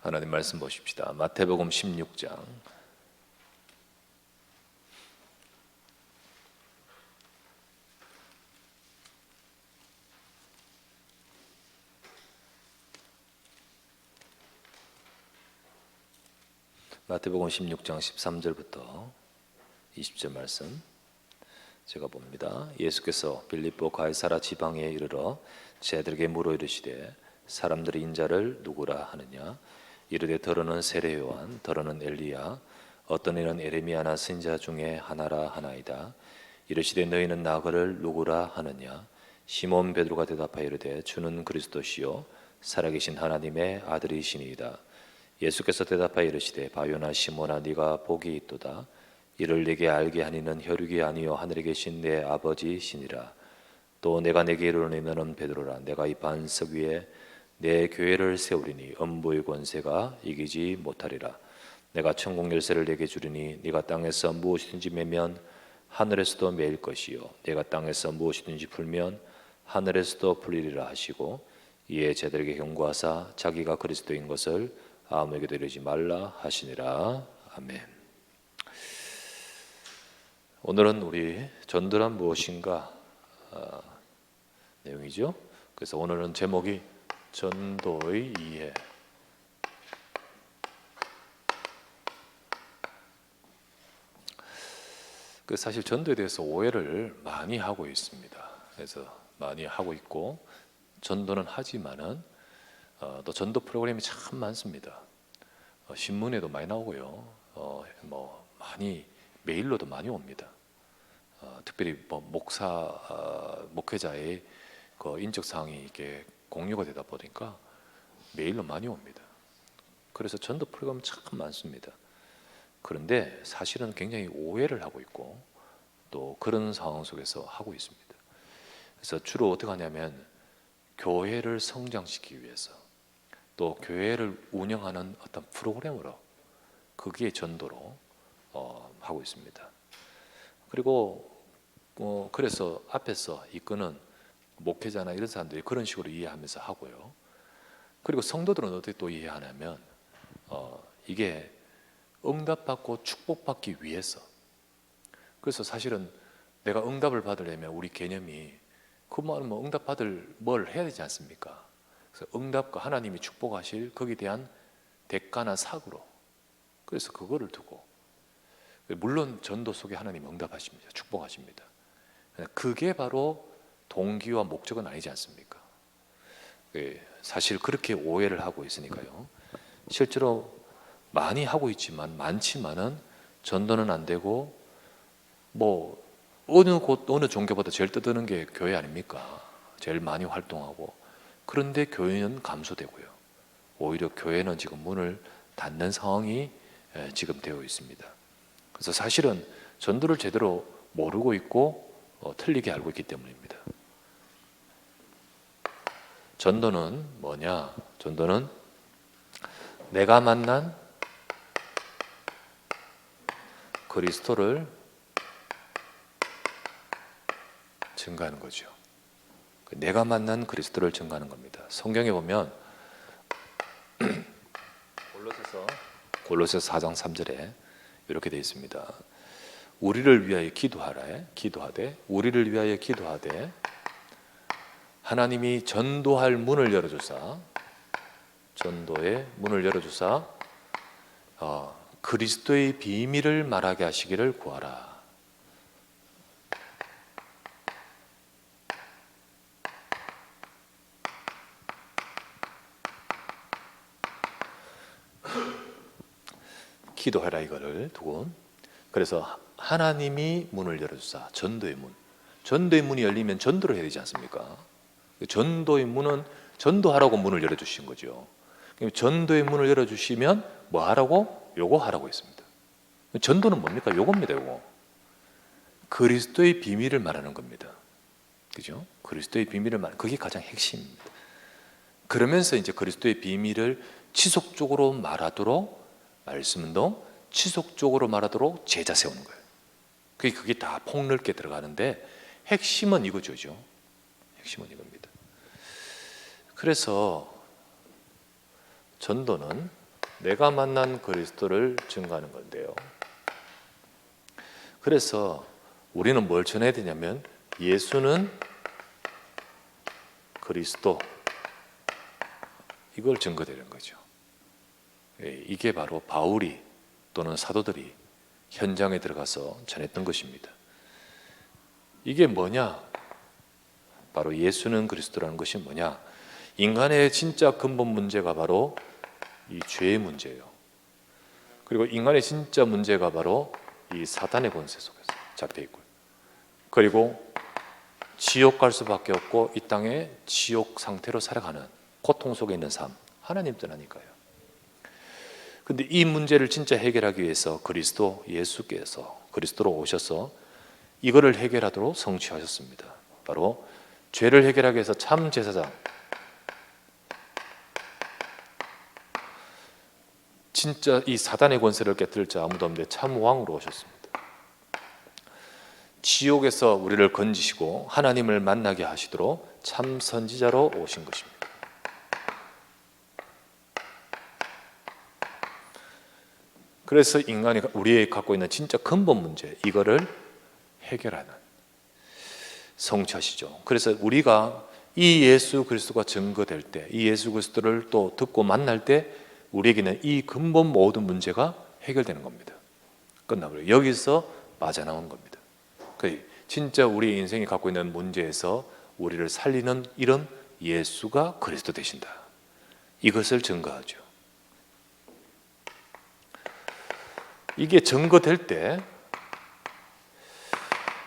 하나님 말씀 보십시다. 마태복음 16장 마태복음 16장 13절부터 20절 말씀 제가 봅니다. 예수께서 빌립보 가이사라 지방에 이르러 제들에게 물어 이르시되 사람들이 인자를 누구라 하느냐? 이르되 더러는 세례 요한, 더러는 엘리야, 어떤 이는 에레미야나 선지자 중에 하나라 하나이다. 이르시되 너희는 나그를 누구라 하느냐? 시몬 베드로가 대답하여 이르되 주는 그리스도시요 살아계신 하나님의 아들이시니이다. 예수께서 대답하여 이르시되 바요나 시몬아 네가 복이 있도다. 이를 네게 알게 하니는 혈육이 아니요 하늘에 계신 내 아버지시니라. 또 내가 네게 이르노니 너는 베드로라. 내가 이 반석 위에 내 교회를 세우리니 음부의 권세가 이기지 못하리라. 내가 천국 열쇠를 네게 주리니 네가 땅에서 무엇이든지 매면 하늘에서도 매일 것이요 네가 땅에서 무엇이든지 풀면 하늘에서도 풀리리라 하시고 이에 제들에게 경고하사 자기가 그리스도인 것을 아무에게도 이르지 말라 하시니라. 아멘. 오늘은 우리 전도란 무엇인가 내용이죠. 그래서 오늘은 제목이 전도의 이해. 사실 전도에 대해서 오해를 많이 하고 있습니다. 그래서 많이 하고 있고 전도는 하지만은 또 전도 프로그램이 참 많습니다. 신문에도 많이 나오고요. 많이 메일로도 많이 옵니다. 특별히 목회자의 그 인적 사항이 이렇게 공유가 되다 보니까 메일로 많이 옵니다. 그래서 전도 프로그램 참 많습니다. 그런데 사실은 굉장히 오해를 하고 있고 또 그런 상황 속에서 하고 있습니다. 그래서 주로 어떻게 하냐면 교회를 성장시키기 위해서 또 교회를 운영하는 어떤 프로그램으로 그게 전도로 하고 있습니다. 그리고 그래서 앞에서 이끄는 목회자나 이런 사람들이 그런 식으로 이해하면서 하고요. 그리고 성도들은 어떻게 또 이해하냐면 이게 응답받고 축복받기 위해서. 그래서 사실은 내가 응답을 받으려면 우리 개념이 그 말은 응답받을 뭘 해야 되지 않습니까? 그래서 응답과 하나님이 축복하실 거기에 대한 대가나 사고로 그래서 그거를 두고 물론 전도 속에 하나님 응답하십니다. 축복하십니다. 그게 바로 동기와 목적은 아니지 않습니까? 사실 그렇게 오해를 하고 있으니까요. 실제로 많이 하고 있지만 많지만은 전도는 안 되고 어느 종교보다 제일 떠드는 게 교회 아닙니까? 제일 많이 활동하고 그런데 교회는 감소되고요. 오히려 교회는 지금 문을 닫는 상황이 지금 되어 있습니다. 그래서 사실은 전도를 제대로 모르고 있고 틀리게 알고 있기 때문입니다. 전도는 뭐냐? 전도는 내가 만난 그리스도를 증거하는 거죠. 내가 만난 그리스도를 증거하는 겁니다. 성경에 보면 골로새서 4장 3절에 이렇게 되어 있습니다. 우리를 위하여 기도하되 우리를 위하여 기도하되 하나님이 전도할 문을 열어주사 전도의 문을 열어주사 그리스도의 비밀을 말하게 하시기를 구하라. 기도해라 이거를 두고 그래서 하나님이 문을 열어주사 전도의 문이 열리면 전도를 해야 되지 않습니까? 전도의 문은 전도하라고 문을 열어주신 거죠. 전도의 문을 열어주시면 뭐 하라고? 요거 하라고 했습니다. 전도는 뭡니까? 요겁니다. 요거 그리스도의 비밀을 말하는 겁니다. 그죠? 그리스도의 비밀을 말하는 그게 가장 핵심입니다. 그러면서 이제 그리스도의 비밀을 지속적으로 말하도록 말씀 운동 지속적으로 말하도록 제자 세우는 거예요. 그게 다 폭넓게 들어가는데 핵심은 이거죠. 핵심은 이겁니다. 그래서 전도는 내가 만난 그리스도를 증거하는 건데요. 그래서 우리는 뭘 전해야 되냐면 예수는 그리스도, 이걸 증거되는 거죠. 이게 바로 바울이 또는 사도들이 현장에 들어가서 전했던 것입니다. 이게 뭐냐? 바로 예수는 그리스도라는 것이 뭐냐? 인간의 진짜 근본 문제가 바로 이 죄의 문제예요. 그리고 인간의 진짜 문제가 바로 이 사단의 권세 속에서 잡혀 있고요. 그리고 지옥 갈 수밖에 없고 이 땅에 지옥 상태로 살아가는 고통 속에 있는 삶, 하나님 떠나니까요. 근데 이 문제를 진짜 해결하기 위해서 그리스도 예수께서 그리스도로 오셔서 이거를 해결하도록 성취하셨습니다. 바로 죄를 해결하기 위해서 참 제사장, 진짜 이 사단의 권세를 깨뜨릴 자 아무도 없는데 참 왕으로 오셨습니다. 지옥에서 우리를 건지시고 하나님을 만나게 하시도록 참 선지자로 오신 것입니다. 그래서 인간이 우리의 갖고 있는 진짜 근본 문제, 이거를 해결하는 성취하시죠. 그래서 우리가 이 예수 그리스도가 증거될 때, 이 예수 그리스도를 또 듣고 만날 때 우리에게는 이 근본 모든 문제가 해결되는 겁니다. 끝나버려요. 여기서 빠져나온 겁니다. 진짜 우리 인생이 갖고 있는 문제에서 우리를 살리는 이름 예수가 그리스도 되신다. 이것을 증거하죠. 이게 증거될 때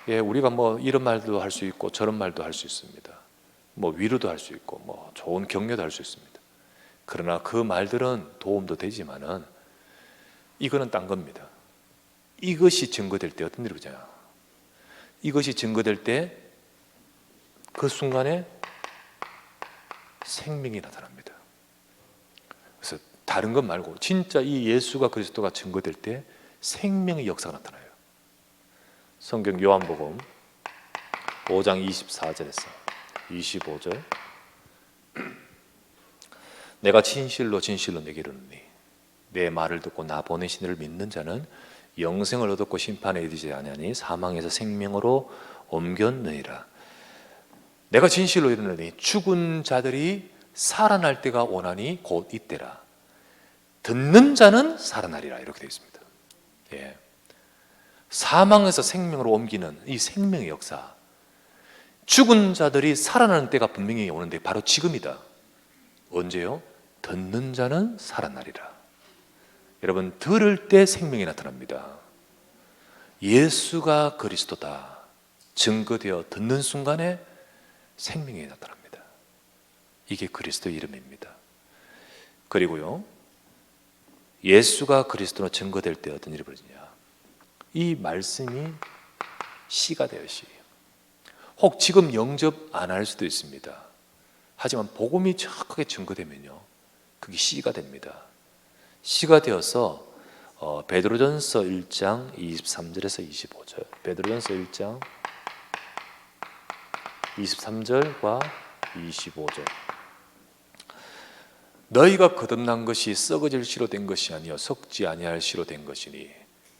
우리가 뭐 이런 말도 할 수 있고 저런 말도 할 수 있습니다. 뭐 위로도 할 수 있고 뭐 좋은 격려도 할 수 있습니다. 그러나 그 말들은 도움도 되지만은 이거는 딴 겁니다. 이것이 증거될 때 어떤 일이 보잖아. 이것이 증거될 때 그 순간에 생명이 나타납니다. 그래서 다른 것 말고 진짜 이 예수가 그리스도가 증거될 때 생명의 역사가 나타나요. 성경 요한복음 5장 24절에서 25절, 내가 진실로 진실로 내게 이르노니 내 말을 듣고 나 보내신 이를 믿는 자는 영생을 얻었고 심판에 이르지 아니하니 사망에서 생명으로 옮겼느니라. 내가 진실로 이르노니 죽은 자들이 살아날 때가 오나니 곧 이때라. 듣는 자는 살아나리라. 이렇게 되어 있습니다. 사망에서 생명으로 옮기는 이 생명의 역사, 죽은 자들이 살아나는 때가 분명히 오는데 바로 지금이다. 언제요? 듣는 자는 살아나리라. 여러분, 들을 때 생명이 나타납니다. 예수가 그리스도다 증거되어 듣는 순간에 생명이 나타납니다. 이게 그리스도의 이름입니다. 그리고요, 예수가 그리스도로 증거될 때 어떤 일이 벌어지냐? 이 말씀이 씨가 되어 씨. 혹 지금 영접 안 할 수도 있습니다. 하지만 복음이 정확하게 증거되면요, 그게 씨가 됩니다. 씨가 되어서 베드로전서 1장 23절에서 25절, 베드로전서 1장 23절과 25절, 너희가 거듭난 것이 썩어질 씨로 된 것이 아니요 썩지 아니할 씨로 된 것이니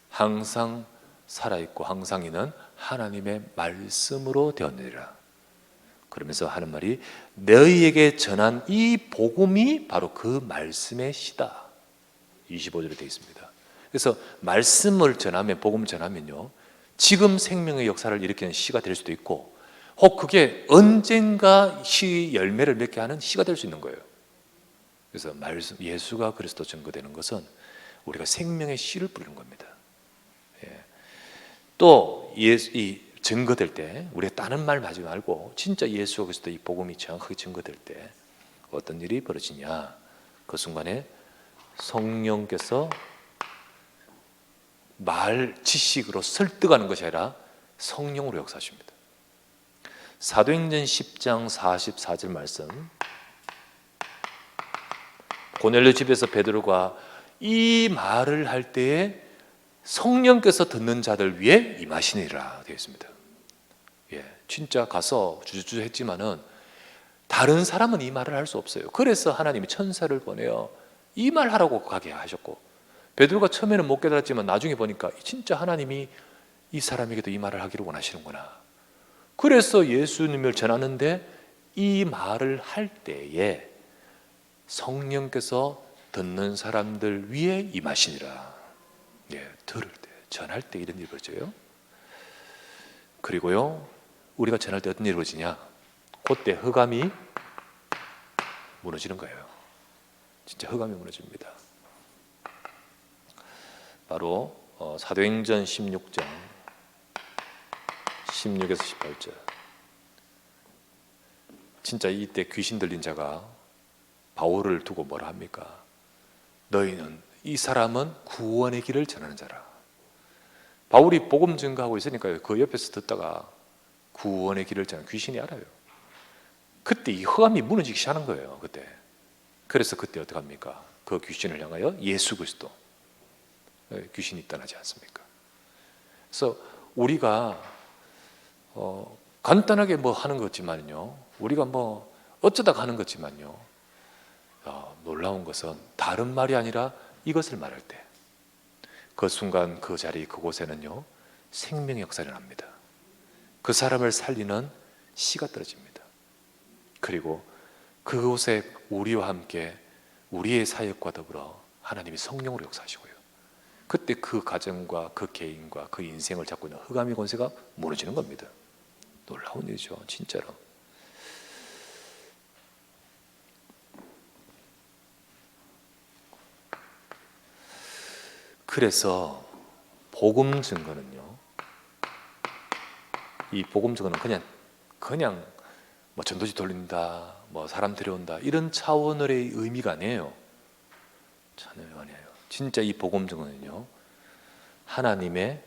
항상 살아있고 항상 있는 하나님의 말씀으로 되었느니라. 그러면서 하는 말이 너희에게 전한 이 복음이 바로 그 말씀의 씨다. 25절에 되어 있습니다. 그래서 말씀을 전하면, 복음을 전하면요, 지금 생명의 역사를 일으키는 씨가 될 수도 있고, 혹 그게 언젠가 씨 열매를 맺게 하는 씨가 될 수 있는 거예요. 그래서 말씀, 예수가 그리스도 증거되는 것은 우리가 생명의 씨를 뿌리는 겁니다. 또 이 증거될 때 우리가 다른 말 하지 말고 진짜 예수가 그리스도 이 복음이 정확하게 증거될 때 어떤 일이 벌어지냐? 그 순간에 성령께서 말 지식으로 설득하는 것이 아니라 성령으로 역사하십니다. 사도행전 10장 44절 말씀, 고넬료 집에서 베드로가 이 말을 할 때에 성령께서 듣는 자들 위에 임하시니라 되어 있습니다. 진짜 가서 주저주저 했지만은 다른 사람은 이 말을 할 수 없어요. 그래서 하나님이 천사를 보내어 이 말 하라고 가게 하셨고, 베드로가 처음에는 못 깨달았지만 나중에 보니까 진짜 하나님이 이 사람에게도 이 말을 하기를 원하시는구나. 그래서 예수님을 전하는데 이 말을 할 때에 성령께서 듣는 사람들 위에 임하시니라. 예, 들을 때, 전할 때 이런 일이 벌어져요. 그리고요, 우리가 전할 때 어떤 일이 벌어지냐? 그때 흑암이 무너지는 거예요. 진짜 흑암이 무너집니다. 바로 사도행전 16장 16에서 18절. 진짜 이때 귀신 들린 자가 바울을 두고 뭐라 합니까? 너희는, 이 사람은 구원의 길을 전하는 자라. 바울이 복음 증거하고 있으니까요, 그 옆에서 듣다가 구원의 길을 전하는, 귀신이 알아요. 그때 이 흑암이 무너지기 시작하는 거예요. 그때. 그래서 그때 어떻게 합니까? 그 귀신을 향하여 예수 그리스도, 귀신이 떠나지 않습니까? 그래서 우리가 간단하게 뭐 하는 거지만요, 우리가 뭐 어쩌다 하는 거지만요, 놀라운 것은 다른 말이 아니라 이것을 말할 때 그 순간 그 자리 그곳에는요 생명의 역사가 일어납니다. 그 사람을 살리는 씨가 떨어집니다. 그리고 그곳에 우리와 함께 우리의 사역과 더불어 하나님이 성령으로 역사하시고요, 그때 그 가정과 그 개인과 그 인생을 잡고 있는 흑암의 권세가 무너지는 겁니다. 놀라운 일이죠, 진짜로. 그래서 복음 증거는요, 이 복음 증거는 그냥 뭐 전도지 돌린다, 뭐 사람 데려온다, 이런 차원의 의미가 아니에요. 전혀 아니에요. 진짜 이 복음 증거는요, 하나님의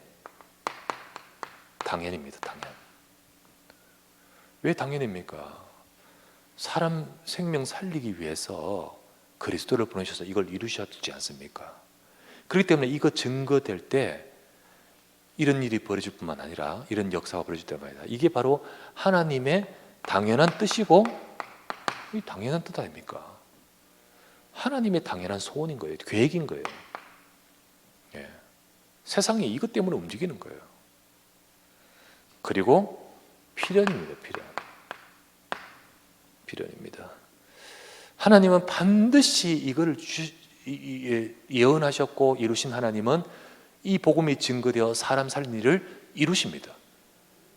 당연입니다. 당연. 왜 당연입니까? 사람 생명 살리기 위해서 그리스도를 보내셔서 이걸 이루셨지 않습니까? 그렇기 때문에 이거 증거될 때 이런 일이 벌어질 뿐만 아니라, 이런 역사가 벌어질 때만 아니라, 이게 바로 하나님의 당연한 뜻이고, 이 당연한 뜻 아닙니까? 하나님의 당연한 소원인 거예요. 계획인 거예요. 예. 세상이 이것 때문에 움직이는 거예요. 그리고 필연입니다. 필연입니다. 하나님은 반드시 이거를 예언하셨고 이루신 하나님은 이 복음이 증거되어 사람 살린 일을 이루십니다.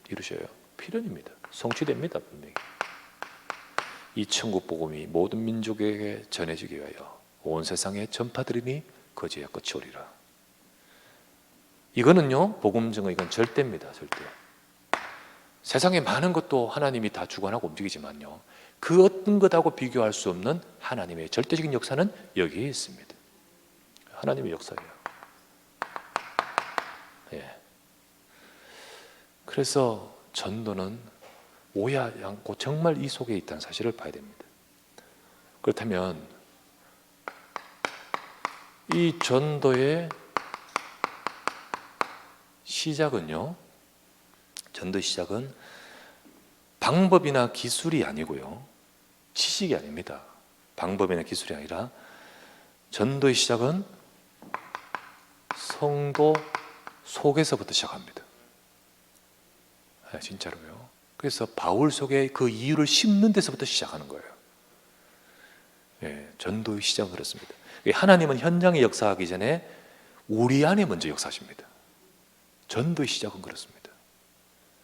이루셔요. 필연입니다. 성취됩니다. 분명히. 이 천국 복음이 모든 민족에게 전해지기 위하여 온 세상에 전파되리니 거지의 끝이 오리라. 이거는요, 복음 증거, 이건 절대입니다. 절대. 세상에 많은 것도 하나님이 다 주관하고 움직이지만요, 그 어떤 것하고 비교할 수 없는 하나님의 절대적인 역사는 여기에 있습니다. 하나님의 역사예요. 예. 그래서 전도는 오해하지 않고 정말 이 속에 있다는 사실을 봐야 됩니다. 그렇다면 이 전도의 시작은요, 전도의 시작은 방법이나 기술이 아니고요, 지식이 아닙니다. 방법이나 기술이 아니라 전도의 시작은 성도 속에서부터 시작합니다. 진짜로요. 그래서 바울 속에 그 이유를 심는 데서부터 시작하는 거예요. 예, 전도의 시작은 그렇습니다. 하나님은 현장에 역사하기 전에 우리 안에 먼저 역사하십니다. 전도의 시작은 그렇습니다.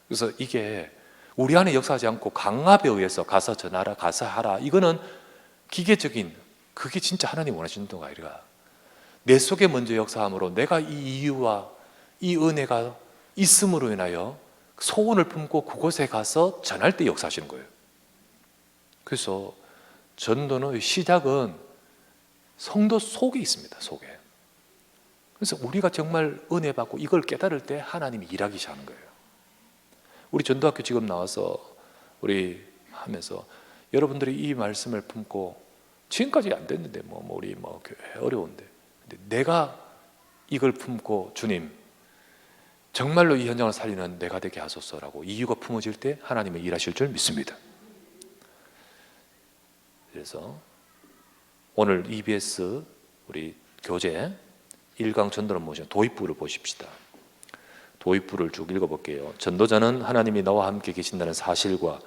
그래서 이게 우리 안에 역사하지 않고 강압에 의해서 가서 전하라, 가서 하라, 이거는 기계적인, 그게 진짜 하나님 원하시는 도가 아니라 내 속에 먼저 역사함으로 내가 이 이유와 이 은혜가 있음으로 인하여 소원을 품고 그곳에 가서 전할 때 역사하시는 거예요. 그래서 전도의 시작은 성도 속에 있습니다. 속에. 그래서 우리가 정말 은혜 받고 이걸 깨달을 때 하나님이 일하기 시작하는 거예요. 우리 전도학교 지금 나와서 우리 하면서 여러분들이 이 말씀을 품고 지금까지 안 됐는데 우리 교회 어려운데, 근데 내가 이걸 품고 주님 정말로 이 현장을 살리는 내가 되게 하소서라고 이유가 품어질 때 하나님의 일하실 줄 믿습니다. 그래서 오늘 EBS 우리 교재 1강 전도는 뭐죠? 도입부를 보십시다. 도입부를 쭉 읽어볼게요. 전도자는 하나님이 나와 함께 계신다는 사실과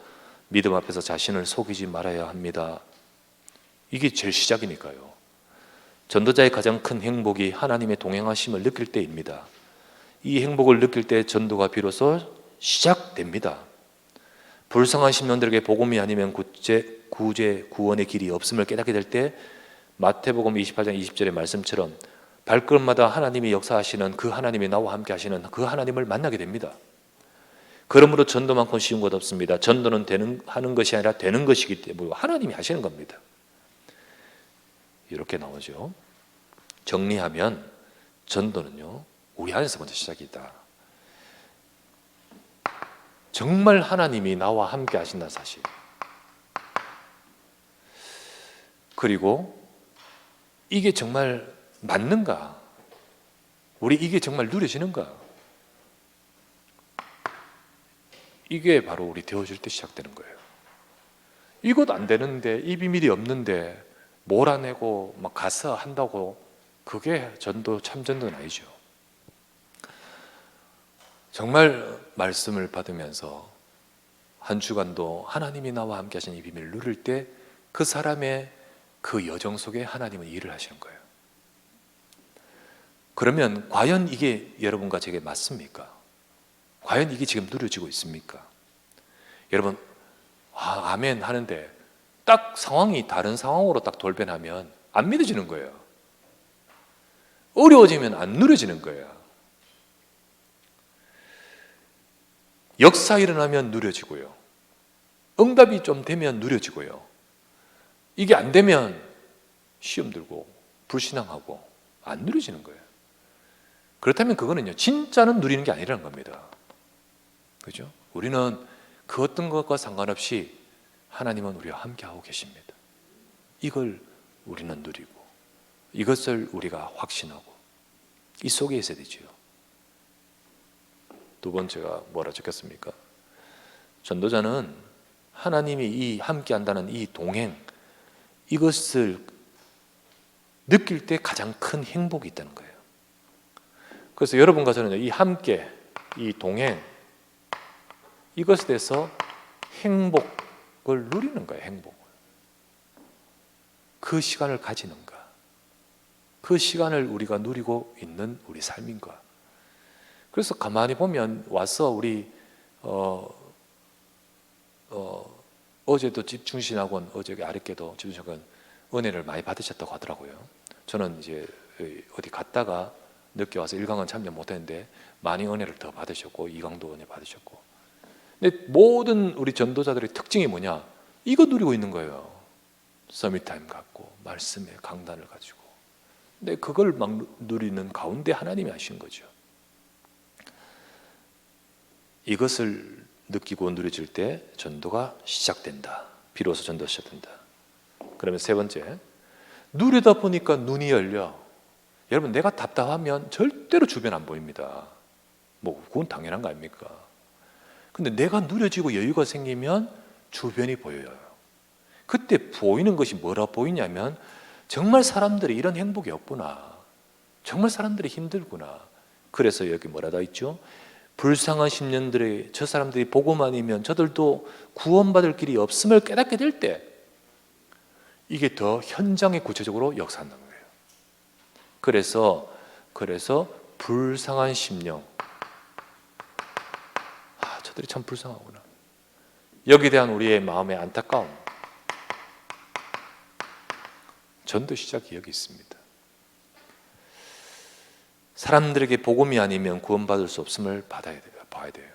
믿음 앞에서 자신을 속이지 말아야 합니다. 이게 제일 시작이니까요. 전도자의 가장 큰 행복이 하나님의 동행하심을 느낄 때입니다. 이 행복을 느낄 때 전도가 비로소 시작됩니다. 불쌍한 심령들에게 복음이 아니면 구제, 구원의 길이 없음을 깨닫게 될 때 마태복음 28장 20절의 말씀처럼 발걸음마다 하나님이 역사하시는 그 하나님이 나와 함께 하시는 그 하나님을 만나게 됩니다. 그러므로 전도만큼 쉬운 것 없습니다. 전도는 하는 것이 아니라 되는 것이기 때문에 하나님이 하시는 겁니다. 이렇게 나오죠. 정리하면 전도는요, 우리 안에서 먼저 시작이다. 정말 하나님이 나와 함께 하신다는 사실. 그리고 이게 정말 맞는가? 우리 이게 정말 누려지는가? 이게 바로 우리 되어질 때 시작되는 거예요. 이것 안 되는데, 이 비밀이 없는데 몰아내고 막 가서 한다고 그게 참 전도는 아니죠. 정말 말씀을 받으면서 한 주간도 하나님이 나와 함께 하신 이 비밀을 누릴 때 그 사람의 그 여정 속에 하나님은 일을 하시는 거예요. 그러면 과연 이게 여러분과 제게 맞습니까? 과연 이게 지금 누려지고 있습니까? 여러분, 아멘 하는데 딱 상황이 다른 상황으로 딱 돌변하면 안 믿어지는 거예요. 어려워지면 안 누려지는 거예요. 역사 일어나면 누려지고요. 응답이 좀 되면 누려지고요. 이게 안 되면 시험 들고 불신앙하고 안 누려지는 거예요. 그렇다면 그거는요, 진짜는 누리는 게 아니라는 겁니다. 그죠? 우리는 그 어떤 것과 상관없이 하나님은 우리와 함께하고 계십니다. 이걸 우리는 누리고 이것을 우리가 확신하고 이 속에 있어야 되지요. 두 번째가 뭐라 적혔습니까? 전도자는 하나님이 이 함께한다는 이 동행, 이것을 느낄 때 가장 큰 행복이 있다는 거예요. 그래서 여러분과 저는 이 함께, 이 동행, 이것에 대해서 행복을 누리는 거예요. 행복을. 그 시간을 가지는가, 그 시간을 우리가 누리고 있는 우리 삶인가. 그래서 가만히 보면 와서 우리 어제도 집중신학원, 어제 아랫께도 집중신학원 은혜를 많이 받으셨다고 하더라고요. 저는 이제 어디 갔다가 늦게 와서 1강은 참여 못했는데 많이 은혜를 더 받으셨고 2강도 은혜 받으셨고. 근데 모든 우리 전도자들의 특징이 뭐냐? 이거 누리고 있는 거예요. 서밋타임 갖고 말씀의 강단을 가지고. 근데 그걸 막 누리는 가운데 하나님이 하신 거죠. 이것을 느끼고 누려질 때 전도가 시작된다. 비로소 전도가 시작된다. 그러면 세 번째, 누리다 보니까 눈이 열려. 여러분, 내가 답답하면 절대로 주변 안 보입니다. 뭐 그건 당연한 거 아닙니까? 근데 내가 누려지고 여유가 생기면 주변이 보여요. 그때 보이는 것이 뭐라 보이냐면 정말 사람들이 이런 행복이 없구나. 정말 사람들이 힘들구나. 그래서 여기 뭐라 다 있죠? 불쌍한 심령들의 저 사람들이 복음 아니면 저들도 구원받을 길이 없음을 깨닫게 될 때 이게 더 현장에 구체적으로 역사한다는 거예요. 그래서 불쌍한 심령, 저들이 참 불쌍하구나. 여기에 대한 우리의 마음의 안타까움, 전도 시작이 여기 있습니다. 사람들에게 복음이 아니면 구원받을 수 없음을 봐야 돼요.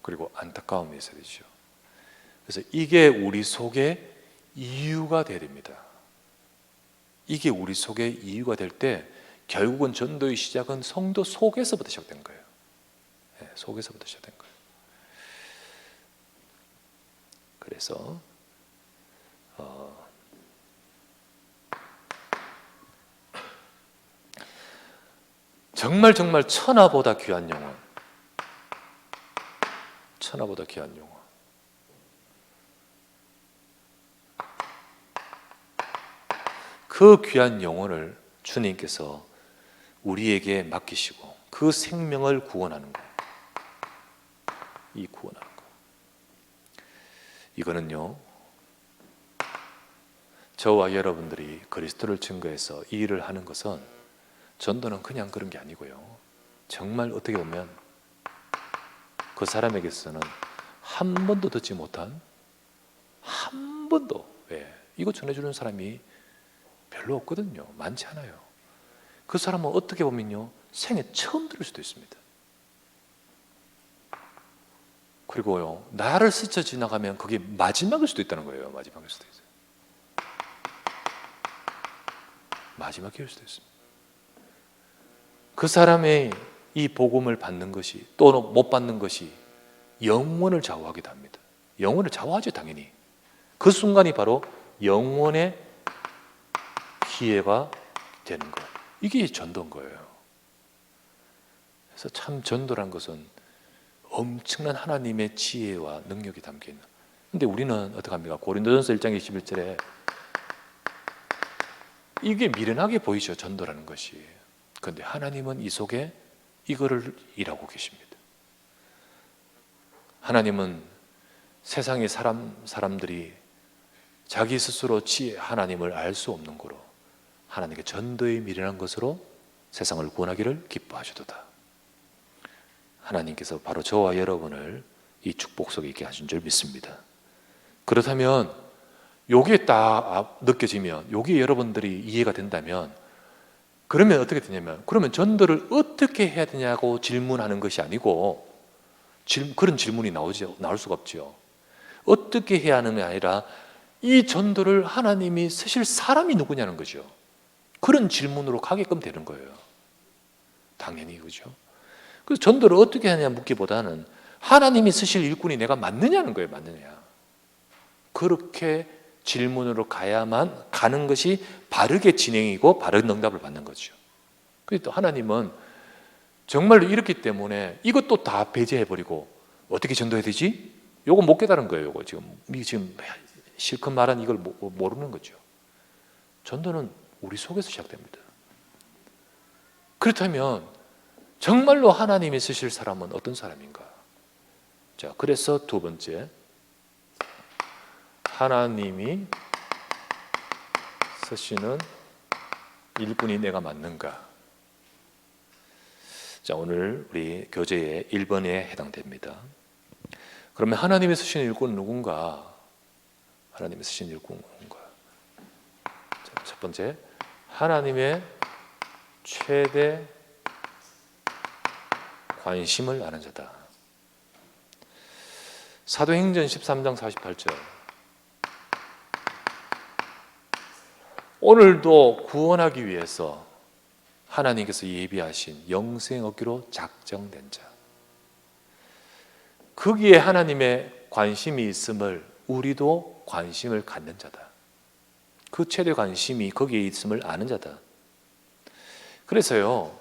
그리고 안타까움이 있어야 되죠. 그래서 이게 우리 속에 이유가 돼야 됩니다. 이게 우리 속에 이유가 될 때 결국은 전도의 시작은 성도 속에서부터 시작된 거예요. 네, 속에서부터 시작된 거예요. 그래서 정말 천하보다 귀한 영혼, 천하보다 귀한 영혼. 그 귀한 영혼을 주님께서 우리에게 맡기시고 그 생명을 구원하는 것, 이 구원하는 것, 이거는요, 저와 여러분들이 그리스도를 증거해서 이 일을 하는 것은, 전도는 그냥 그런 게 아니고요, 정말 어떻게 보면 그 사람에게서는 한 번도 듣지 못한, 한 번도, 이거 전해주는 사람이 별로 없거든요. 많지 않아요. 그 사람은 어떻게 보면요, 생애 처음 들을 수도 있습니다. 그리고요, 나를 스쳐 지나가면 그게 마지막일 수도 있다는 거예요. 마지막일 수도 있어요. 마지막일 수도 있습니다. 그 사람의 이 복음을 받는 것이, 또는 못 받는 것이 영원을 좌우하기도 합니다. 영원을 좌우하죠, 당연히. 그 순간이 바로 영원의 기회가 되는 것, 이게 전도인 거예요. 그래서 참 전도란 것은 엄청난 하나님의 지혜와 능력이 담겨있는. 근데 우리는 어떻게 합니까? 고린도전서 1장 21절에 이게 미련하게 보이죠, 전도라는 것이. 그런데 하나님은 이 속에 이거를 일하고 계십니다. 하나님은 세상의 사람들이 자기 스스로 하나님을 알 수 없는 거로 하나님께 전도에 미련한 것으로 세상을 구원하기를 기뻐하시도다. 하나님께서 바로 저와 여러분을 이 축복 속에 있게 하신 줄 믿습니다. 그렇다면 여기에 딱 느껴지면, 여기에 여러분들이 이해가 된다면, 그러면 어떻게 되냐면, 그러면 전도를 어떻게 해야 되냐고 질문하는 것이 아니고, 그런 질문이 나올 수가 없죠. 어떻게 해야 하는 게 아니라 이 전도를 하나님이 쓰실 사람이 누구냐는 거죠. 그런 질문으로 가게끔 되는 거예요. 당연히, 그죠? 그래서 전도를 어떻게 하냐 묻기보다는 하나님이 쓰실 일꾼이 내가 맞느냐는 거예요. 맞느냐. 그렇게 질문으로 가는 것이 바르게 진행이고 바른 응답을 받는 거죠. 그래서 또 하나님은 정말로 이렇기 때문에 이것도 다 배제해버리고 어떻게 전도해야 되지? 요거 못 깨달은 거예요. 요거 지금 실컷 말한 이걸 모르는 거죠. 전도는 우리 속에서 시작됩니다. 그렇다면 정말로 하나님이 쓰실 사람은 어떤 사람인가? 자, 그래서 두 번째, 하나님이 쓰시는 일꾼이 내가 맞는가? 자, 오늘 우리 교재의 1번에 해당됩니다. 그러면 하나님이 쓰시는 일꾼은 누군가? 하나님이 쓰시는 일꾼은 누군가? 자, 첫 번째, 하나님의 최대 관심을 아는 자다. 사도행전 13장 48절. 오늘도 구원하기 위해서 하나님께서 예비하신 영생 얻기로 작정된 자. 거기에 하나님의 관심이 있음을 우리도 관심을 갖는 자다. 그 최대 관심이 거기에 있음을 아는 자다. 그래서요,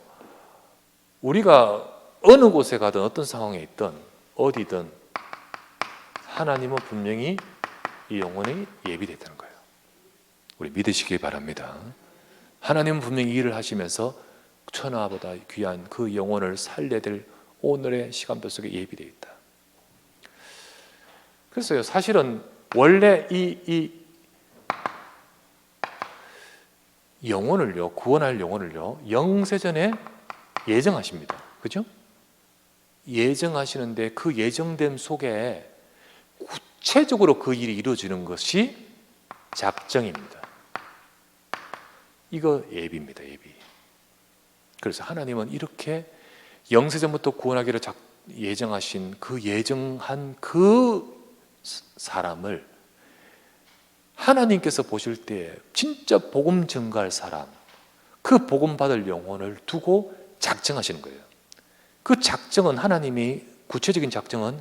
우리가 어느 곳에 가든 어떤 상황에 있든 어디든 하나님은 분명히 이 영혼이 예비되어 있다는 거예요. 우리 믿으시기 바랍니다. 하나님은 분명히 일을 하시면서 천하보다 귀한 그 영혼을 살려야 될 오늘의 시간표 속에 예비되어 있다. 그래서요, 사실은 원래 이 영혼을요, 구원할 영혼을요, 영세전에 예정하십니다. 그죠? 예정하시는데 그 예정됨 속에 구체적으로 그 일이 이루어지는 것이 작정입니다. 이거 예비입니다. 예비. 그래서 하나님은 이렇게 영세전부터 구원하기를 예정하신 그 예정한 그 사람을 하나님께서 보실 때 진짜 복음 증거할 사람, 그 복음 받을 영혼을 두고 작정하시는 거예요. 그 작정은 하나님이, 구체적인 작정은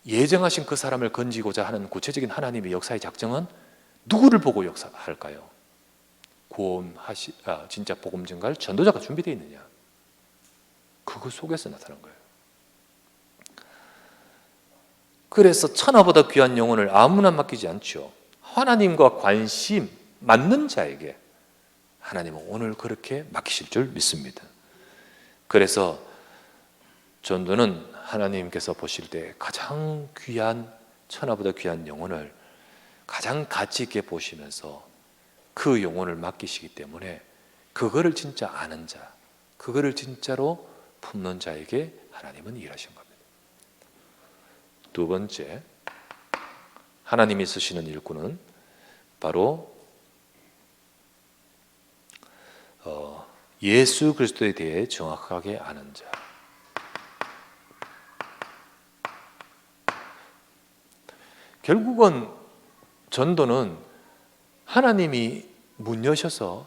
예정하신 그 사람을 건지고자 하는 구체적인 하나님의 역사의 작정은 누구를 보고 역사할까요? 진짜 복음 증거할 전도자가 준비되어 있느냐? 그거 속에서 나타난 거예요. 그래서 천하보다 귀한 영혼을 아무나 맡기지 않죠. 하나님과 관심 맞는 자에게 하나님은 오늘 그렇게 맡기실 줄 믿습니다. 그래서 전도는 하나님께서 보실 때 가장 귀한, 천하보다 귀한 영혼을 가장 가치 있게 보시면서 그 영혼을 맡기시기 때문에 그거를 진짜 아는 자, 그거를 진짜로 품는 자에게 하나님은 일하신 겁니다. 두 번째, 하나님이 쓰시는 일꾼은 바로 예수 그리스도에 대해 정확하게 아는 자. 결국은 전도는 하나님이 문 여셔서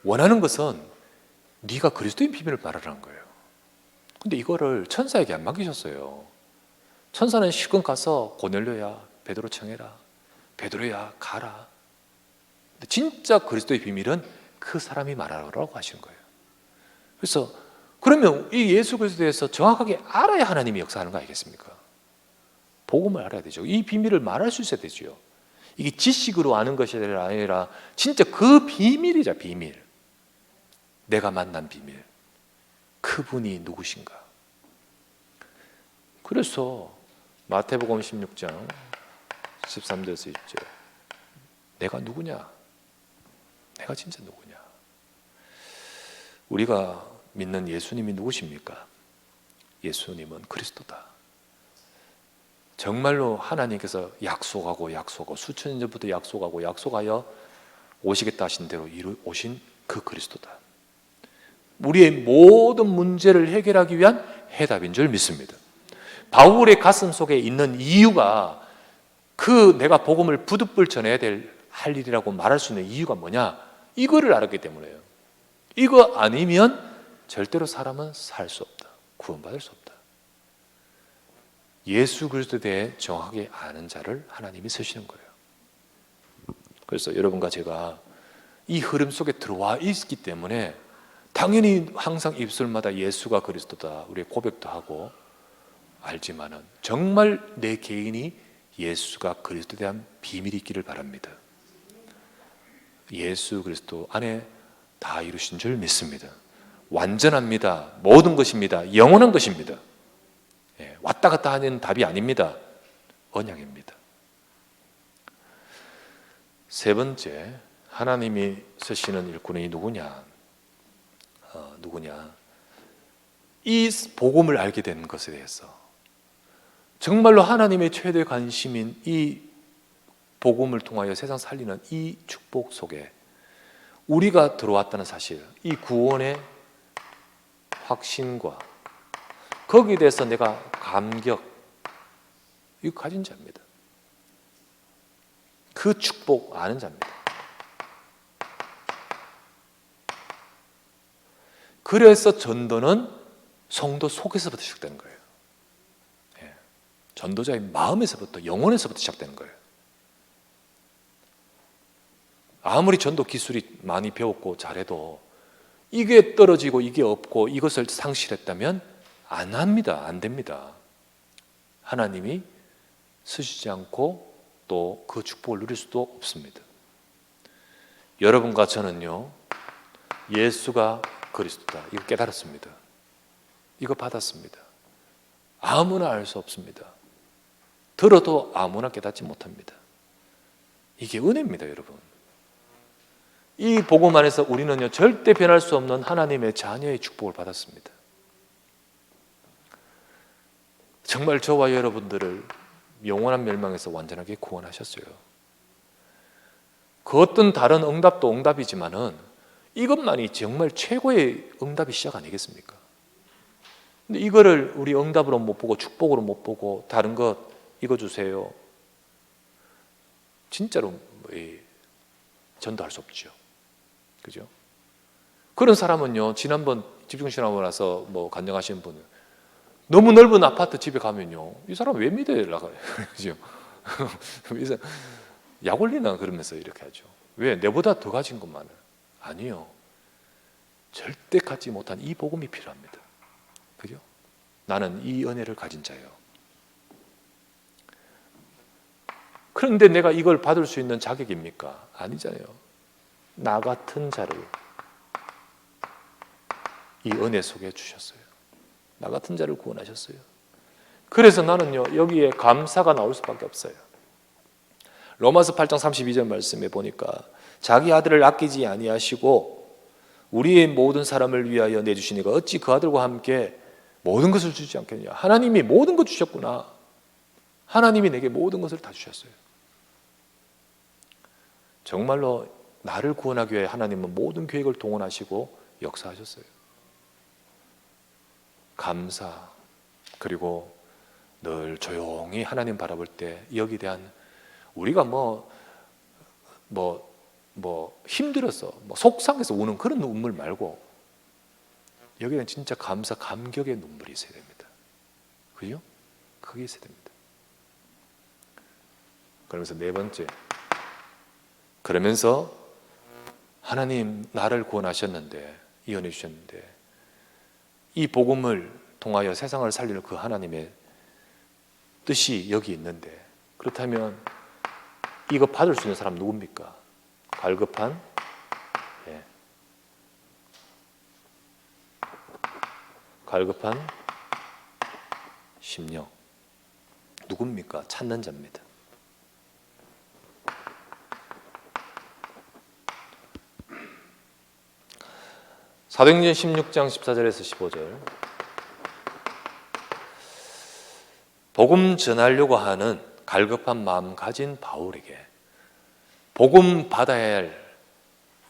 원하는 것은 네가 그리스도인 비밀을 말하라는 거예요. 근데 이거를 천사에게 안 맡기셨어요. 천사는 실컷 가서 고넬료야 베드로 청해라, 베드로야 가라. 근데 진짜 그리스도의 비밀은 그 사람이 말하라고 하시는 거예요. 그래서 그러면 이 예수 그리스도에 대해서 정확하게 알아야 하나님이 역사하는 거 아니겠습니까? 복음을 알아야 되죠. 이 비밀을 말할 수 있어야 되죠. 이게 지식으로 아는 것이 아니라 진짜 그 비밀이자 비밀. 내가 만난 비밀. 그분이 누구신가? 그래서 마태복음 16장 13절에서 20절 내가 누구냐? 내가 진짜 누구냐? 우리가 믿는 예수님이 누구십니까? 예수님은 그리스도다. 정말로 하나님께서 약속하고 수천 년 전부터 약속하여 오시겠다 하신 대로 오신 그 그리스도다. 우리의 모든 문제를 해결하기 위한 해답인 줄 믿습니다. 바울의 가슴 속에 있는 이유가 그 내가 복음을 부득불 전해야 할 일이라고 말할 수 있는 이유가 뭐냐? 이거를 알았기 때문에요. 이거 아니면 절대로 사람은 살 수 없다. 구원받을 수 없다. 예수 그리스도에 대해 정확하게 아는 자를 하나님이 쓰시는 거예요. 그래서 여러분과 제가 이 흐름 속에 들어와 있기 때문에 당연히 항상 입술마다 예수가 그리스도다 우리 고백도 하고 알지만은 정말 내 개인이 예수가 그리스도에 대한 비밀이 있기를 바랍니다. 예수 그리스도 안에 다 이루신 줄 믿습니다. 완전합니다. 모든 것입니다. 영원한 것입니다. 왔다 갔다 하는 답이 아닙니다. 언약입니다. 세 번째, 하나님이 쓰시는 일꾼이 누구냐? 이 복음을 알게 된 것에 대해서 정말로 하나님의 최대 관심인 이 복음을 통하여 세상 살리는 이 축복 속에 우리가 들어왔다는 사실, 이 구원의 확신과 거기에 대해서 내가 감격, 이거 가진 자입니다. 그 축복 아는 자입니다. 그래서 전도는 성도 속에서부터 시작되는 거예요. 전도자의 마음에서부터, 영혼에서부터 시작되는 거예요. 아무리 전도 기술이 많이 배웠고 잘해도 이게 떨어지고 이게 없고 이것을 상실했다면 안 합니다. 안 됩니다. 하나님이 쓰시지 않고 또 그 축복을 누릴 수도 없습니다. 여러분과 저는요, 예수가 그리스도다. 이거 깨달았습니다. 이거 받았습니다. 아무나 알 수 없습니다. 들어도 아무나 깨닫지 못합니다. 이게 은혜입니다, 여러분. 이 복음 안에서 우리는요, 절대 변할 수 없는 하나님의 자녀의 축복을 받았습니다. 정말 저와 여러분들을 영원한 멸망에서 완전하게 구원하셨어요. 그 어떤 다른 응답도 응답이지만은 이것만이 정말 최고의 응답이 시작 아니겠습니까? 근데 이거를 우리 응답으로 못 보고 축복으로 못 보고 다른 것 이거 주세요. 진짜로 전도할 수 없죠. 그죠? 그런 사람은요, 지난번 집중신앙하고 나서 간증하시는 분은 너무 넓은 아파트 집에 가면요, 이 사람 왜 믿으려고 그죠? 약 올리나 그러면서 이렇게 하죠. 왜? 내보다 더 가진 것만을. 아니요. 절대 갖지 못한 이 복음이 필요합니다. 그죠? 나는 이 은혜를 가진 자예요. 그런데 내가 이걸 받을 수 있는 자격입니까? 아니잖아요. 나 같은 자를 이 은혜 속에 주셨어요. 나 같은 자를 구원하셨어요. 그래서 나는요, 여기에 감사가 나올 수밖에 없어요. 로마서 8장 32절 말씀에 보니까 자기 아들을 아끼지 아니하시고 우리의 모든 사람을 위하여 내주시니까 어찌 그 아들과 함께 모든 것을 주지 않겠냐. 하나님이 모든 것 주셨구나. 하나님이 내게 모든 것을 다 주셨어요. 정말로 나를 구원하기 위해 하나님은 모든 계획을 동원하시고 역사하셨어요. 감사, 그리고 늘 조용히 하나님 바라볼 때 여기에 대한 우리가 힘들어서 속상해서 우는 그런 눈물 말고 여기는 진짜 감사, 감격의 눈물이 있어야 됩니다. 그죠? 그게 있어야 됩니다. 그러면서 네 번째, 그러면서 하나님 나를 구원하셨는데, 이 은혜 주셨는데 이 복음을 통하여 세상을 살리는 그 하나님의 뜻이 여기 있는데, 그렇다면 이거 받을 수 있는 사람 누굽니까? 갈급한 갈급한 심령 누굽니까? 찾는 자입니다. 사도행전 16장 14절에서 15절, 복음 전하려고 하는 갈급한 마음 가진 바울에게 복음 받아야 할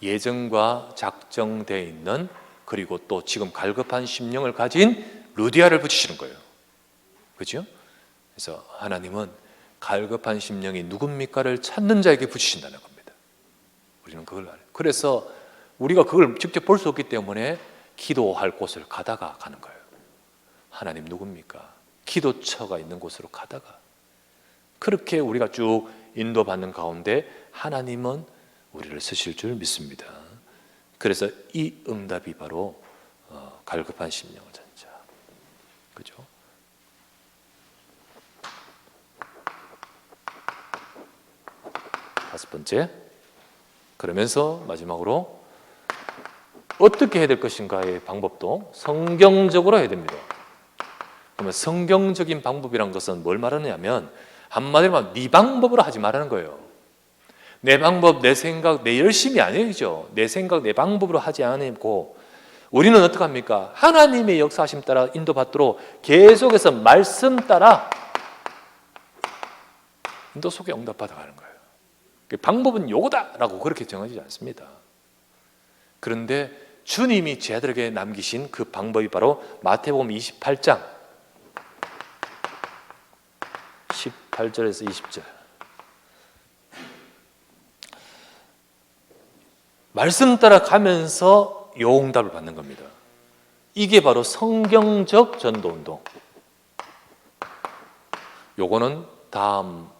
예정과 작정되어 있는, 그리고 또 지금 갈급한 심령을 가진 루디아를 붙이시는 거예요. 그렇죠? 그래서 하나님은 갈급한 심령이 누굽니까를 찾는 자에게 붙이신다는 겁니다. 우리는 그걸 알아요. 그래서 우리가 그걸 직접 볼 수 없기 때문에 기도할 곳을 가다가 가는 거예요. 하나님 누굽니까? 기도처가 있는 곳으로 가다가, 그렇게 우리가 쭉 인도받는 가운데 하나님은 우리를 쓰실 줄 믿습니다. 그래서 이 응답이 바로 갈급한 심령을 찾는 자. 그죠? 다섯 번째, 그러면서 마지막으로 어떻게 해야 될 것인가의 방법도 성경적으로 해야 됩니다. 그러면 성경적인 방법이란 것은 뭘 말하느냐면, 한마디로 말하면 네 방법으로 하지 말라는 거예요. 내 방법, 내 생각, 내 열심이 아니죠. 내 생각, 내 방법으로 하지 않고 우리는 어떻게 합니까? 하나님의 역사하심 따라 인도받도록 계속해서 말씀 따라 인도 속에 응답받아가는 거예요. 방법은 요거다라고 그렇게 정하지 않습니다. 그런데 주님이 제 아들에게 남기신 그 방법이 바로 마태복음 28장 18절에서 20절, 말씀 따라 가면서 요 응답을 받는 겁니다. 이게 바로 성경적 전도운동. 요거는 다음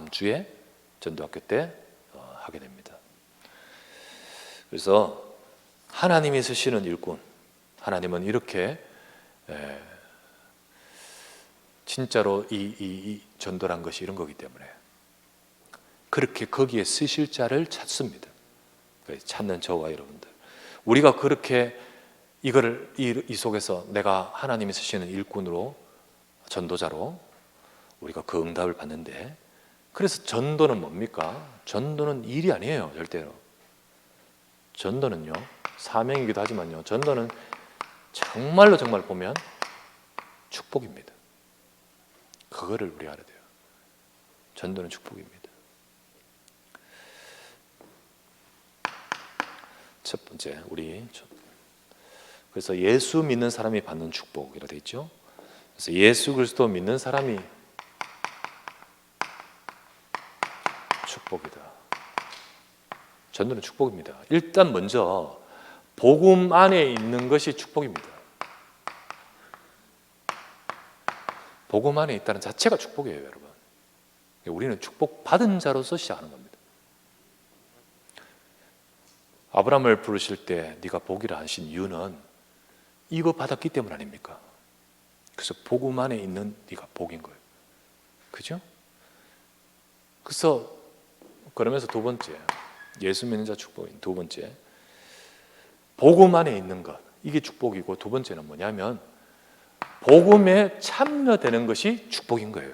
주에 전도학교 때 하게 됩니다. 그래서 하나님이 쓰시는 일꾼, 하나님은 이렇게 진짜로 이 전도란 것이 이런 거기 때문에 그렇게 거기에 쓰실 자를 찾습니다. 찾는 저와 여러분들, 우리가 그렇게 이거를 이 속에서 내가 하나님이 쓰시는 일꾼으로, 전도자로 우리가 그 응답을 받는데, 그래서 전도는 뭡니까? 전도는 일이 아니에요. 절대로. 전도는요, 사명이기도 하지만요, 전도는 정말 보면 축복입니다. 그거를 우리 알아야 돼요. 전도는 축복입니다. 첫 번째, 그래서 예수 믿는 사람이 받는 축복이라고 되어 있죠. 그래서 예수 그리스도 믿는 사람이 축복이다. 전도는 축복입니다. 일단 먼저 복음 안에 있는 것이 축복입니다. 복음 안에 있다는 자체가 축복이에요, 여러분. 우리는 축복받은 자로서 시작하는 겁니다. 아브라함을 부르실 때 네가 복이라 하신 이유는 이거 받았기 때문 아닙니까? 그래서 복음 안에 있는 네가 복인 거예요. 그죠? 그러면서 두 번째, 예수 믿는 자 축복인 두 번째, 복음 안에 있는 것, 이게 축복이고, 두 번째는 뭐냐면 복음에 참여되는 것이 축복인 거예요.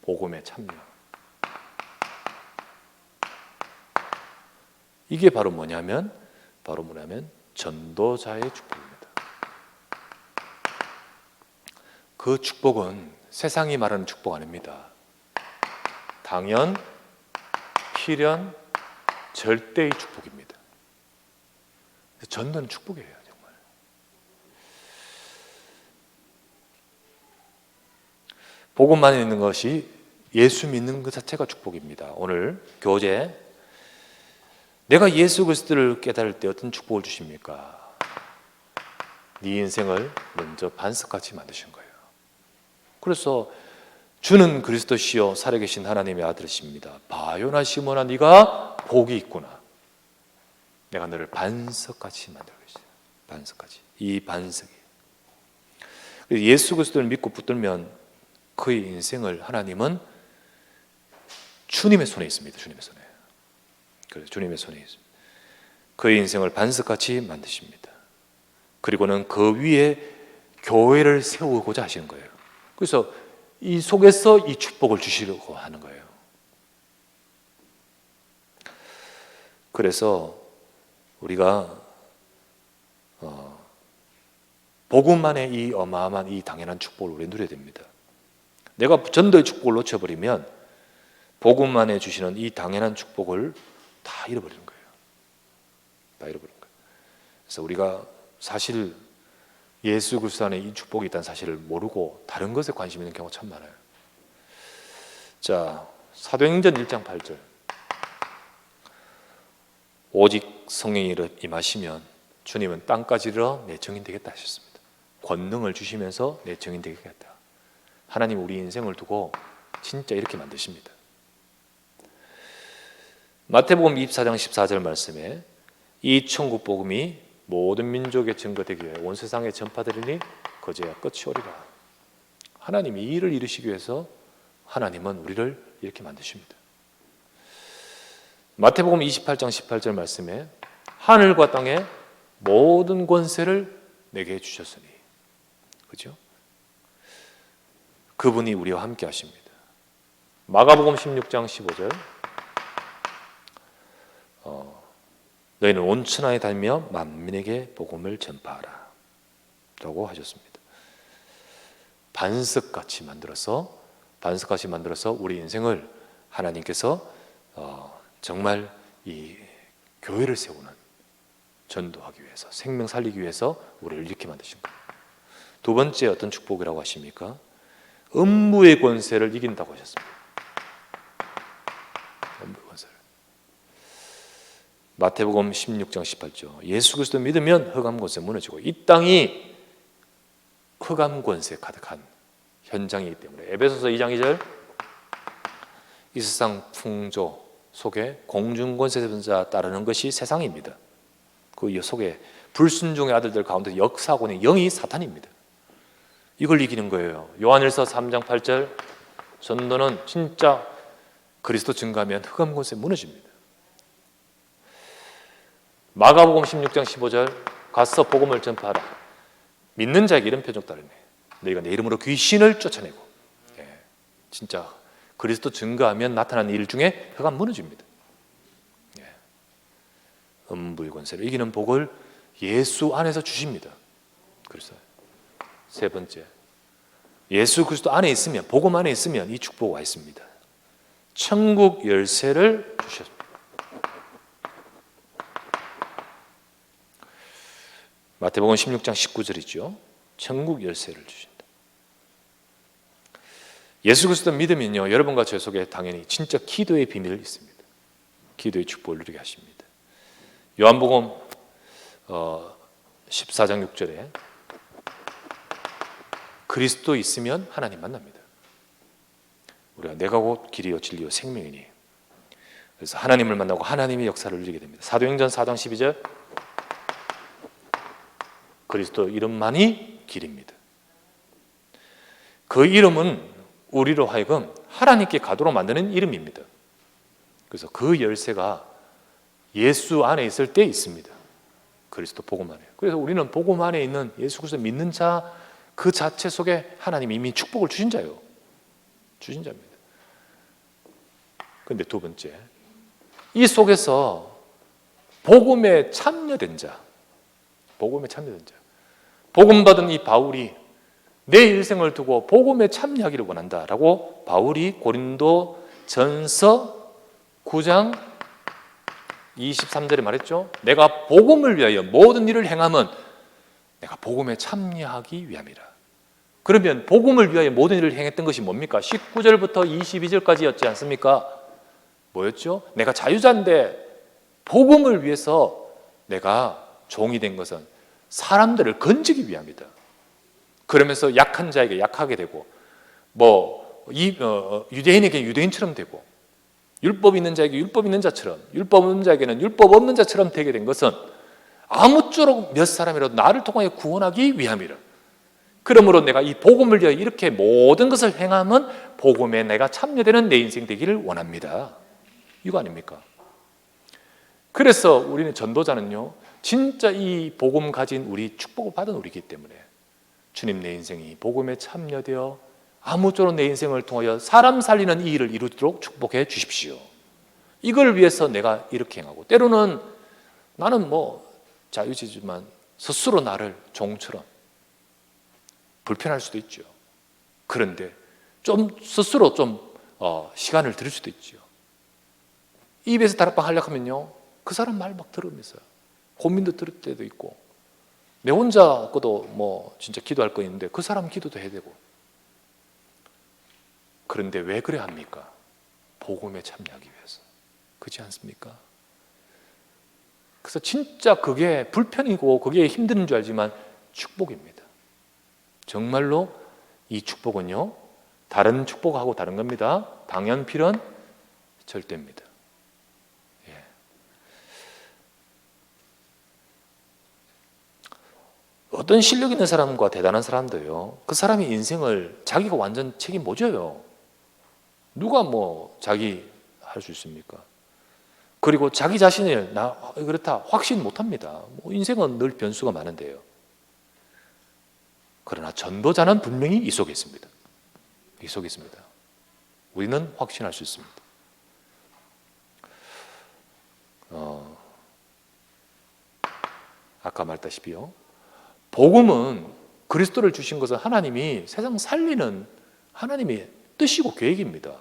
복음에 참여. 이게 바로 뭐냐면 전도자의 축복입니다. 그 축복은 세상이 말하는 축복 아닙니다. 당연, 필연, 절대의 축복입니다. 전도는 축복이에요, 정말. 복음만에 있는 것이 예수 믿는 것 자체가 축복입니다. 오늘 교재, 내가 예수 그리스도를 깨달을 때 어떤 축복을 주십니까? 네 인생을 먼저 반석같이 만드신 거예요. 그래서 주는 그리스도시요 살아계신 하나님의 아들이십니다. 바요나 시몬아, 네가 복이 있구나. 내가 너를 반석같이 만들겠어요. 반석같이. 이 반석이. 예수 그리스도를 믿고 붙들면 그의 인생을 하나님은 주님의 손에 있습니다. 주님의 손에. 그래서 주님의 손에 있습니다. 그의 인생을 반석같이 만드십니다. 그리고는 그 위에 교회를 세우고자 하시는 거예요. 그래서 이 속에서 이 축복을 주시려고 하는 거예요. 그래서 우리가 복음만의 이 어마어마한 이 당연한 축복을 우리 누려야 됩니다. 내가 전도의 축복을 놓쳐버리면 복음만에 주시는 이 당연한 축복을 다 잃어버리는 거예요. 다 잃어버리는 거예요. 그래서 우리가 사실 예수 그리스도 안에 이 축복이 있다는 사실을 모르고 다른 것에 관심 있는 경우가 참 많아요. 자, 사도행전 1장 8절. 오직 성령이 임하시면 주님은 땅까지 이르러 내 증인 되겠다 하셨습니다. 권능을 주시면서 내 증인 되겠다. 하나님 우리 인생을 두고 진짜 이렇게 만드십니다. 마태복음 24장 14절 말씀에 이 천국 복음이 모든 민족에 증거되기 위해 온 세상에 전파되리니 그제야 끝이 오리라. 하나님이 이 일을 이루시기 위해서 하나님은 우리를 이렇게 만드십니다. 마태복음 28장 18절 말씀에 하늘과 땅의 모든 권세를 내게 주셨으니, 그죠? 그분이 우리와 함께 하십니다. 마가복음 16장 15절 너희는 온 천하에 다니며 만민에게 복음을 전파하라 라고 하셨습니다. 반석같이 만들어서 우리 인생을 하나님께서 정말 이 교회를 세우는, 전도하기 위해서, 생명 살리기 위해서 우리를 이렇게 만드신 거예요. 두 번째 어떤 축복이라고 하십니까? 음부의 권세를 이긴다고 하셨습니다. 음부의 권세를. 마태복음 16장 18절. 예수 그리스도 믿으면 흑암 권세 무너지고, 이 땅이 흑암 권세 가득한 현장이기 때문에 에베소서 2장 2절, 이 세상 풍조 속에 공중 권세자 따르는 것이 세상입니다. 그 속에 불순종의 아들들 가운데 역사하고 있는 영이 사탄입니다. 이걸 이기는 거예요. 요한일서 3장 8절, 전도는 진짜 그리스도 증거하면 흑암 권세 무너집니다. 마가복음 16장 15절, 가서 복음을 전파하라. 믿는 자에게 이런 표적 따르네. 너희가 내 이름으로 귀신을 쫓아내고, 진짜 그리스도 증거하면 나타나는 일 중에 흑암 무너집니다. 음부의 권세를 이기는 복을 예수 안에서 주십니다. 그래서 세 번째, 예수 그리스도 안에 있으면, 복음 안에 있으면 이 축복 와 있습니다. 천국 열쇠를 주셨습니다. 마태복음 16장 19절이죠. 천국 열쇠를 주신다. 예수 그리스도 믿으면요, 여러분과 저 속에 당연히 진짜 기도의 비밀이 있습니다. 기도의 축복을 누리게 하십니다. 요한복음 14장 6절에 그리스도 있으면 하나님 만납니다. 우리가 내가 곧 길이요 진리요 생명이니, 그래서 하나님을 만나고 하나님의 역사를 누리게 됩니다. 사도행전 4장 12절, 그리스도 이름만이 길입니다. 그 이름은 우리로 하여금 하나님께 가도록 만드는 이름입니다. 그래서 그 열쇠가 예수 안에 있을 때 있습니다. 그리스도 복음 안에. 그래서 우리는 복음 안에 있는 예수 그리스도 믿는 자 그 자체 속에 하나님이 이미 축복을 주신 자예요. 주신 자입니다. 그런데 두 번째, 이 속에서 복음에 참여된 자, 복음에 참여된 자, 복음 받은 이 바울이 내 일생을 두고 복음에 참여하기를 원한다라고 바울이 고린도 전서 9장 23절에 말했죠. 내가 복음을 위하여 모든 일을 행함은 내가 복음에 참여하기 위함이라. 그러면 복음을 위하여 모든 일을 행했던 것이 뭡니까? 19절부터 22절까지였지 않습니까? 뭐였죠? 내가 자유자인데 복음을 위해서 내가 종이 된 것은 사람들을 건지기 위함이다. 그러면서 약한 자에게 약하게 되고, 유대인에게 유대인처럼 되고, 율법 있는 자에게 율법 있는 자처럼, 율법 없는 자에게는 율법 없는 자처럼 되게 된 것은 아무쪼록 몇 사람이라도 나를 통하여 구원하기 위함이라. 그러므로 내가 이 복음을 위하여 이렇게 모든 것을 행하면 복음에 내가 참여되는 내 인생 되기를 원합니다. 이거 아닙니까? 그래서 우리는 전도자는요, 진짜 이 복음 가진 우리, 축복을 받은 우리이기 때문에 주님, 내 인생이 복음에 참여되어 아무쪼록 내 인생을 통하여 사람 살리는 이 일을 이루도록 축복해 주십시오. 이걸 위해서 내가 이렇게 행하고, 때로는 나는 자유지지만 스스로 나를 종처럼 불편할 수도 있죠. 그런데 좀 스스로 시간을 들일 수도 있죠. 입에서 다락방 하려고 하면요, 그 사람 말 막 들으면서 고민도 들을 때도 있고, 내 혼자 것도 진짜 기도할 거 있는데 그 사람 기도도 해야 되고. 그런데 왜 그래 합니까? 복음에 참여하기 위해서. 그렇지 않습니까? 그래서 진짜 그게 불편이고 그게 힘든 줄 알지만 축복입니다. 정말로 이 축복은요, 다른 축복하고 다른 겁니다. 당연 필연 절대입니다. 예. 어떤 실력 있는 사람과 대단한 사람도요, 그 사람의 인생을 자기가 완전 책임 못 져요. 누가 자기 할 수 있습니까? 그리고 자기 자신을 그렇다 확신 못 합니다. 인생은 늘 변수가 많은데요. 그러나 전도자는 분명히 이 속에 있습니다. 이 속에 있습니다. 우리는 확신할 수 있습니다. 아까 말했다시피요, 복음은, 그리스도를 주신 것은 하나님이 세상 살리는 하나님의 뜻이고 계획입니다.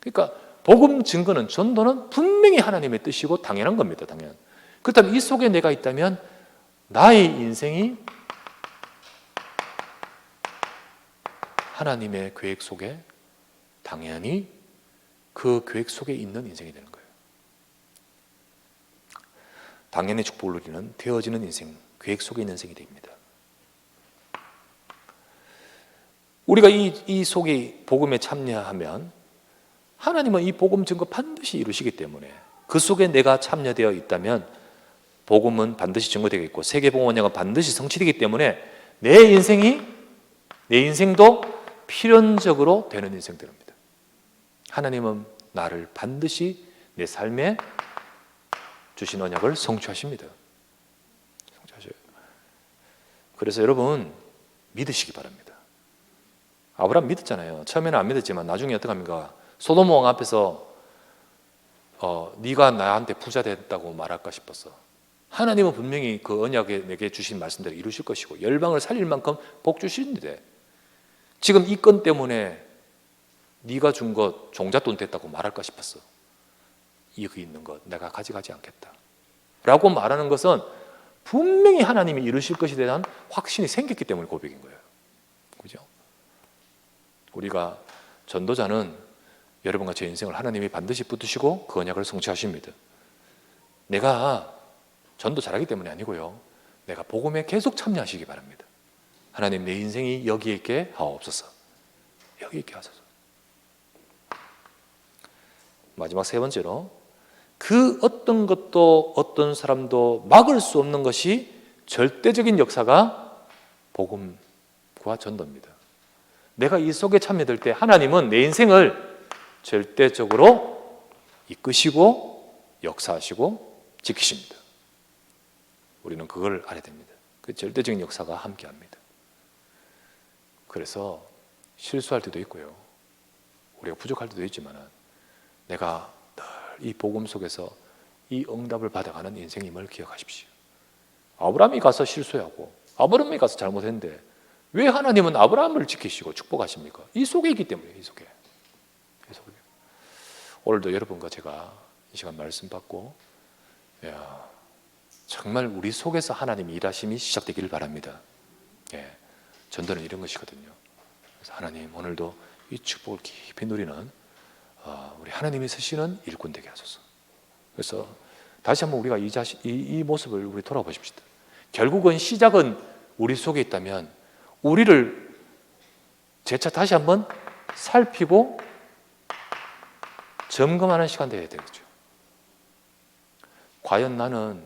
그러니까 복음 증거는, 전도는 분명히 하나님의 뜻이고 당연한 겁니다. 당연. 그렇다면 이 속에 내가 있다면 나의 인생이 하나님의 계획 속에, 당연히 그 계획 속에 있는 인생이 되는 거예요. 당연히 축복을 누리는 되어지는 인생, 계획 속에 있는 인생이 됩니다. 우리가 이 속에 복음에 참여하면 하나님은 이 복음 증거 반드시 이루시기 때문에, 그 속에 내가 참여되어 있다면 복음은 반드시 증거되겠고 세계복음 원양은 반드시 성취되기 때문에 내 인생도 필연적으로 되는 인생 됩니다. 하나님은 나를 반드시 내 삶에 주신 언약을 성취하십니다. 성취하셔요. 그래서 여러분 믿으시기 바랍니다. 아브라함 믿었잖아요. 처음에는 안 믿었지만 나중에 어떡합니까? 소돔 왕 앞에서 네가 나한테 부자 됐다고 말할까 싶었어. 하나님은 분명히 그 언약에 내게 주신 말씀대로 이루실 것이고 열방을 살릴 만큼 복 주시는데, 지금 이 건 때문에 네가 준 것 종잣돈 됐다고 말할까 싶었어. 여기 있는 것 내가 가져가지 않겠다 라고 말하는 것은 분명히 하나님이 이루실 것에 대한 확신이 생겼기 때문에 고백인 거예요. 그죠? 우리가 전도자는 여러분과 제 인생을 하나님이 반드시 붙드시고 그 언약을 성취하십니다. 내가 전도 잘하기 때문이 아니고요, 내가 복음에 계속 참여하시기 바랍니다. 하나님, 내 인생이 여기에 있게 하옵소서. 여기 있게 하소서. 마지막 세 번째로, 그 어떤 것도 어떤 사람도 막을 수 없는 것이 절대적인 역사가 복음과 전도입니다. 내가 이 속에 참여될 때 하나님은 내 인생을 절대적으로 이끄시고 역사하시고 지키십니다. 우리는 우리는 그걸 알아야 됩니다. 그 절대적인 역사가 함께합니다. 그래서 실수할 때도 있고요, 우리가 부족할 때도 있지만 내가 늘 이 복음 속에서 이 응답을 받아가는 인생임을 기억하십시오. 아브라함이 가서 실수하고 아브라함이 가서 잘못했는데 왜 하나님은 아브라함을 지키시고 축복하십니까? 이 속에 있기 때문이에요. 이 속에. 오늘도 여러분과 제가 이 시간 말씀 받고 정말 우리 속에서 하나님의 일하심이 시작되기를 바랍니다. 전도는 이런 것이거든요. 그래서 하나님, 오늘도 이 축복을 깊이 누리는 우리 하나님이 쓰시는 일꾼 되게 하소서. 그래서 다시 한번 우리가 이 모습을 우리 돌아보십시다. 결국은 시작은 우리 속에 있다면 우리를 재차 다시 한번 살피고 점검하는 시간 되어야 되겠죠. 과연 나는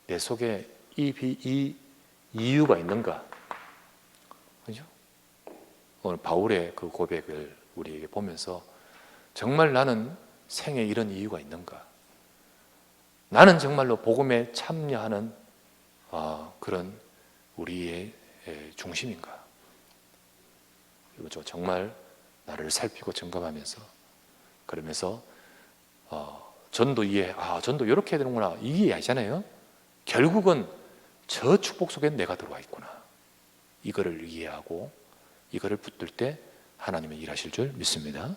내 속에 이 이유가 있는가? 그죠? 오늘 바울의 그 고백을 우리에게 보면서 정말 나는 생에 이런 이유가 있는가? 나는 정말로 복음에 참여하는 그런 우리의 중심인가? 그리고 정말 나를 살피고 점검하면서, 그러면서 전도 이해, 전도 이렇게 해야 되는구나, 이게 아니잖아요. 결국은 저 축복 속에 내가 들어와 있구나, 이거를 이해하고 이거를 붙들 때 하나님이 일하실 줄 믿습니다.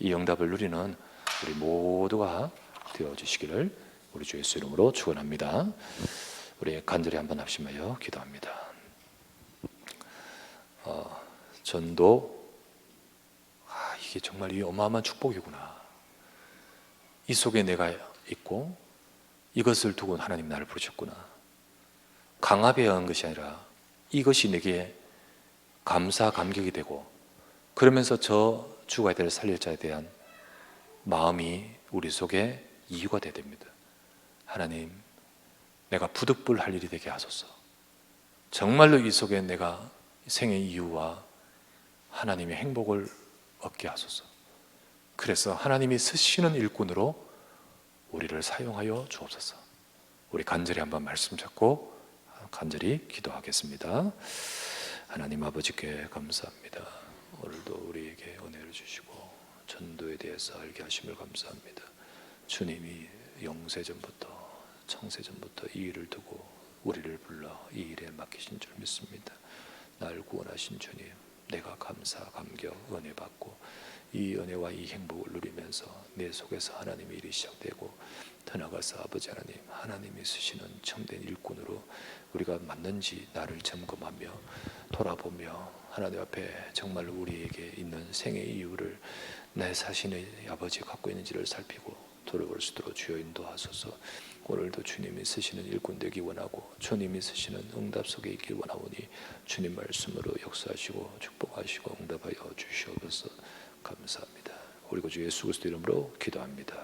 이 응답을 누리는 우리 모두가 되어주시기를 우리 주 예수 이름으로 축원합니다. 우리 간절히 한번 합심하여 기도합니다. 전도, 이게 정말 이 어마어마한 축복이구나, 이 속에 내가 있고 이것을 두고 하나님 나를 부르셨구나. 강압해야 한 것이 아니라 이것이 내게 감사 감격이 되고, 그러면서 저 죽어야 될 살릴 자에 대한 마음이 우리 속에 이유가 되어야 됩니다. 하나님, 내가 부득불할 일이 되게 하소서. 정말로 이 속에 내가 생의 이유와 하나님의 행복을 얻게 하소서. 그래서 하나님이 쓰시는 일꾼으로 우리를 사용하여 주옵소서. 우리 간절히 한번 말씀 잡고 간절히 기도하겠습니다. 하나님 아버지께 감사합니다. 오늘도 우리에게 은혜를 주시고 전도에 대해서 알게 하심을 감사합니다. 주님이 영세전부터 창세전부터 이 일을 두고 우리를 불러 이 일에 맡기신 줄 믿습니다. 날 구원하신 주님, 내가 감사 감격 은혜 받고 이 은혜와 이 행복을 누리면서 내 속에서 하나님의 일이 시작되고, 더 나아가서 아버지 하나님, 하나님이 쓰시는 참된 일꾼으로 우리가 맞는지 나를 점검하며 돌아보며 하나님 앞에 정말 우리에게 있는 생의 이유를 내 자신의 아버지 갖고 있는지를 살피고 돌아볼 수 있도록 주여 인도하소서. 오늘도 주님이 쓰시는 일꾼 되기 원하고 주님이 쓰시는 응답 속에 있길 원하오니 주님 말씀으로 역사하시고 축복하시고 응답하여 주시옵소서. 감사합니다. 우리 구주 예수 그리스도 이름으로 기도합니다.